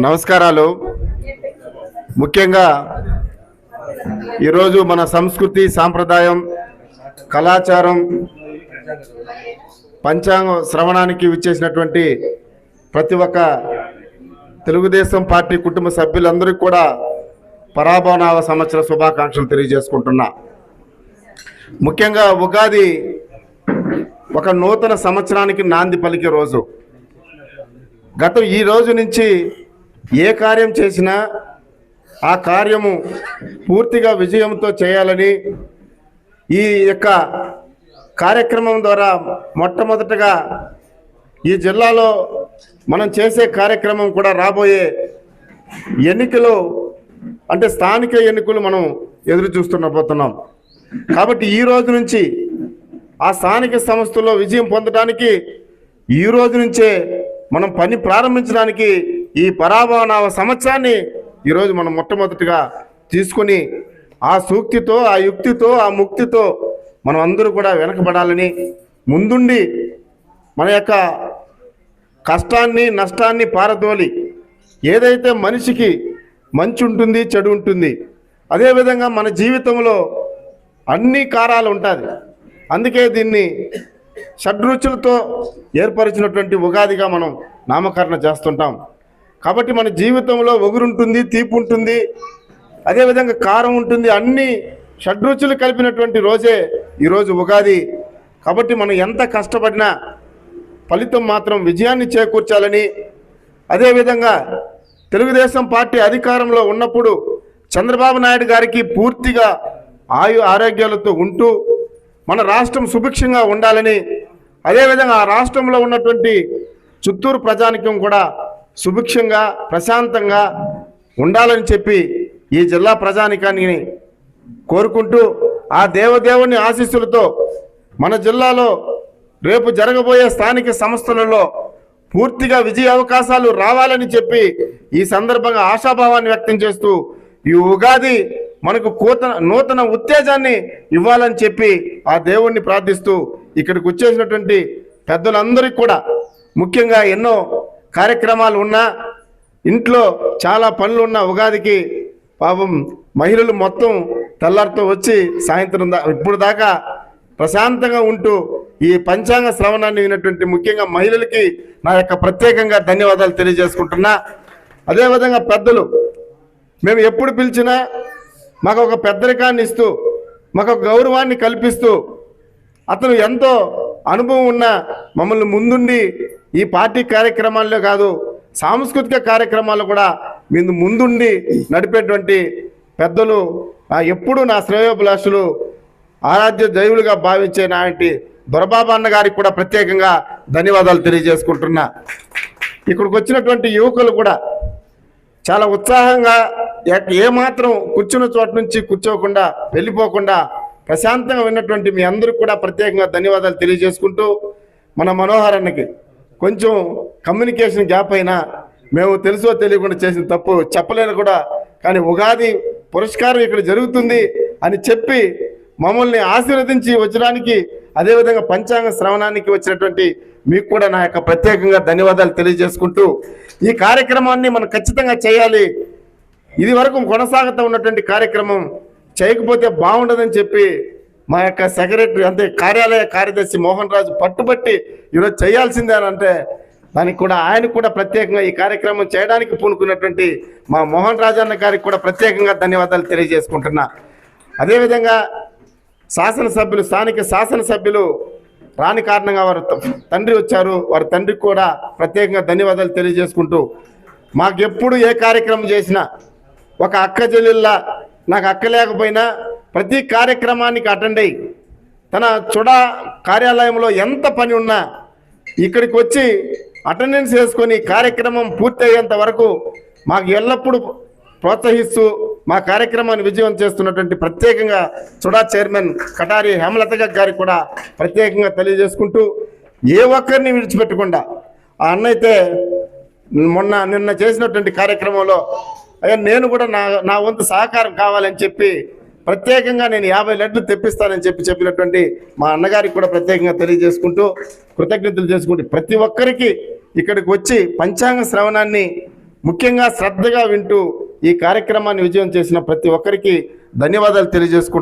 నమస్కారాలు. ముఖ్యంగా ఈరోజు మన సంస్కృతి, సాంప్రదాయం, కళాచారం, పంచాంగ శ్రవణానికి విచ్చేసినటువంటి ప్రతి ఒక్క తెలుగుదేశం పార్టీ కుటుంబ సభ్యులందరికీ కూడా పరాభవనావ సంవత్సర శుభాకాంక్షలు తెలియజేసుకుంటున్నా. ముఖ్యంగా ఉగాది ఒక నూతన సంవత్సరానికి నాంది పలికే రోజు. ఈ రోజు నుంచి ఏ కార్యం చేసినా ఆ కార్యము పూర్తిగా విజయంతో చేయాలని ఈ యొక్క కార్యక్రమం ద్వారా మొట్టమొదటగా ఈ జిల్లాలో మనం చేసే కార్యక్రమం కూడా రాబోయే ఎన్నికలు అంటే స్థానిక ఎన్నికలు మనం ఎదురు చూస్తున్నపోతున్నాం. కాబట్టి ఈ రోజు నుంచి ఆ స్థానిక సంస్థల్లో విజయం పొందడానికి ఈ రోజు నుంచే మనం పని ప్రారంభించడానికి ఈ పరాభవనావ సంవత్సరాన్ని ఈరోజు మనం మొట్టమొదటిగా తీసుకొని ఆ సూక్తితో, ఆ యుక్తితో, ఆ ముక్తితో మనం అందరూ కూడా వెనకబడాలని, ముందుండి మన యొక్క కష్టాన్ని నష్టాన్ని పారదోలి ఏదైతే మనిషికి మంచి ఉంటుంది, చెడు ఉంటుంది, అదేవిధంగా మన జీవితంలో అన్ని కారాలు ఉంటుంది. అందుకే దీన్ని షడ్రుచులతో ఏర్పరిచినటువంటి ఉగాదిగా మనం నామకరణ చేస్తుంటాం. కాబట్టి మన జీవితంలో ఒగురుంటుంది, తీపి ఉంటుంది, అదేవిధంగా కారం ఉంటుంది, అన్ని షడ్రుచులు కలిపినటువంటి రోజే ఈరోజు ఉగాది. కాబట్టి మనం ఎంత కష్టపడినా ఫలితం మాత్రం విజయాన్ని చేకూర్చాలని, అదేవిధంగా తెలుగుదేశం పార్టీ అధికారంలో ఉన్నప్పుడు చంద్రబాబు నాయుడు గారికి పూర్తిగా ఆరోగ్యాలతో ఉంటూ మన రాష్ట్రం సుభిక్షంగా ఉండాలని, అదేవిధంగా ఆ రాష్ట్రంలో ఉన్నటువంటి చిత్తూరు ప్రజానికం కూడా సుభిక్షంగా ప్రశాంతంగా ఉండాలని చెప్పి ఈ జిల్లా ప్రజానికాన్ని కోరుకుంటూ ఆ దేవదేవుని ఆశీస్సులతో మన జిల్లాలో రేపు జరగబోయే స్థానిక సంస్థలలో పూర్తిగా విజయ అవకాశాలు రావాలని చెప్పి ఈ సందర్భంగా ఆశాభావాన్ని వ్యక్తం చేస్తూ ఈ ఉగాది మనకు నూతన ఉత్తేజాన్ని ఇవ్వాలని చెప్పి ఆ దేవుణ్ణి ప్రార్థిస్తూ ఇక్కడికి వచ్చేసినటువంటి పెద్దలందరికీ కూడా, ముఖ్యంగా ఎన్నో కార్యక్రమాలు ఉన్నా, ఇంట్లో చాలా పనులు ఉన్న ఉగాదికి పాపం మహిళలు మొత్తం తెల్లారితో వచ్చి సాయంత్రం ఇప్పుడు దాకా ప్రశాంతంగా ఉంటూ ఈ పంచాంగ శ్రవణాన్ని విన్నటువంటి ముఖ్యంగా మహిళలకి నా యొక్క ప్రత్యేకంగా ధన్యవాదాలు తెలియజేసుకుంటున్నా. అదేవిధంగా పెద్దలు మేము ఎప్పుడు పిలిచినా మాకు ఒక పెద్దరికాన్ని ఇస్తూ, మాకు ఒక గౌరవాన్ని కల్పిస్తూ, అతను ఎంతో అనుభవం ఉన్న మమ్మల్ని ముందుండి ఈ పార్టీ కార్యక్రమాల్లో కాదు సాంస్కృతిక కార్యక్రమాలు కూడా మీరు ముందుండి నడిపేటువంటి పెద్దలు, ఎప్పుడు నా శ్రేయోభిలాషులు, ఆరాధ్య దైవులుగా భావించే నాటి దొరబాబు అన్న గారికి కూడా ప్రత్యేకంగా ధన్యవాదాలు తెలియజేసుకుంటున్నా. ఇక్కడికి వచ్చినటువంటి యువకులు కూడా చాలా ఉత్సాహంగా ఏమాత్రం కూర్చున్న చోట నుంచి కూర్చోకుండా వెళ్ళిపోకుండా ప్రశాంతంగా విన్నటువంటి మీ అందరికీ కూడా ప్రత్యేకంగా ధన్యవాదాలు తెలియజేసుకుంటూ, మన మనోహర్ అన్నకి కొంచెం కమ్యూనికేషన్ గ్యాప్ అయినా మేము తెలుసో తెలియకుండా చేసిన తప్పు చెప్పలేను కూడా, కానీ ఉగాది పురస్కారం ఇక్కడ జరుగుతుంది అని చెప్పి మమ్మల్ని ఆశీర్వదించి వచ్చడానికి, అదేవిధంగా పంచాంగ శ్రవణానికి వచ్చినటువంటి మీకు కూడా నా యొక్క ప్రత్యేకంగా ధన్యవాదాలు తెలియజేసుకుంటూ ఈ కార్యక్రమాన్ని మనం ఖచ్చితంగా చేయాలి. ఇది వరకు కొనసాగుతూ ఉన్నటువంటి కార్యక్రమం చేయకపోతే బాగుండదని చెప్పి మా యొక్క సెక్రటరీ అంటే కార్యాలయ కార్యదర్శి మోహన్ రాజు పట్టుబట్టి ఈరోజు చేయాల్సిందే అని అంటే దానికి కూడా ఆయనకు కూడా ప్రత్యేకంగా ఈ కార్యక్రమం చేయడానికి పూనుకున్నటువంటి మా మోహన్ రాజు అన్న గారికి కూడా ప్రత్యేకంగా ధన్యవాదాలు తెలియజేసుకుంటున్నా. అదేవిధంగా శాసనసభ్యులు, స్థానిక శాసనసభ్యులు రాని కారణంగా వారు తండ్రి వచ్చారు, వారి తండ్రికి కూడా ప్రత్యేకంగా ధన్యవాదాలు తెలియజేసుకుంటూ, మాకెప్పుడు ఏ కార్యక్రమం చేసినా ఒక అక్క చెల్లెళ్ళ, నాకు అక్క లేకపోయినా ప్రతి కార్యక్రమానికి అటెండ్ అయ్యి తన కార్యాలయంలో ఎంత పని ఉన్నా ఇక్కడికి వచ్చి అటెండెన్స్ వేసుకొని కార్యక్రమం పూర్తి అయ్యేంత వరకు మాకు ఎల్లప్పుడూ ప్రోత్సహిస్తూ మా కార్యక్రమాన్ని విజయం చేస్తున్నటువంటి ప్రత్యేకంగా చైర్మన్ కటారి హేమలత గారికి కూడా ప్రత్యేకంగా తెలియజేసుకుంటూ, ఏ ఒక్కరిని విడిచిపెట్టకుండా ఆ అన్నైతే నిన్న చేసినటువంటి కార్యక్రమంలో అయ్యా నేను కూడా నా వంతు సహకారం కావాలని చెప్పి ప్రత్యేకంగా నేను 50 లడ్లు తెప్పిస్తానని చెప్పినటువంటి మా అన్నగారికి కూడా ప్రత్యేకంగా తెలియజేసుకుంటూ కృతజ్ఞతలు చేసుకుంటూ ప్రతి ఒక్కరికి ఇక్కడికి వచ్చి పంచాంగ శ్రవణాన్ని ముఖ్యంగా శ్రద్ధగా వింటూ ఈ కార్యక్రమాన్ని విజయం చేసిన ప్రతి ఒక్కరికి ధన్యవాదాలు తెలియజేసుకుంటున్నాను.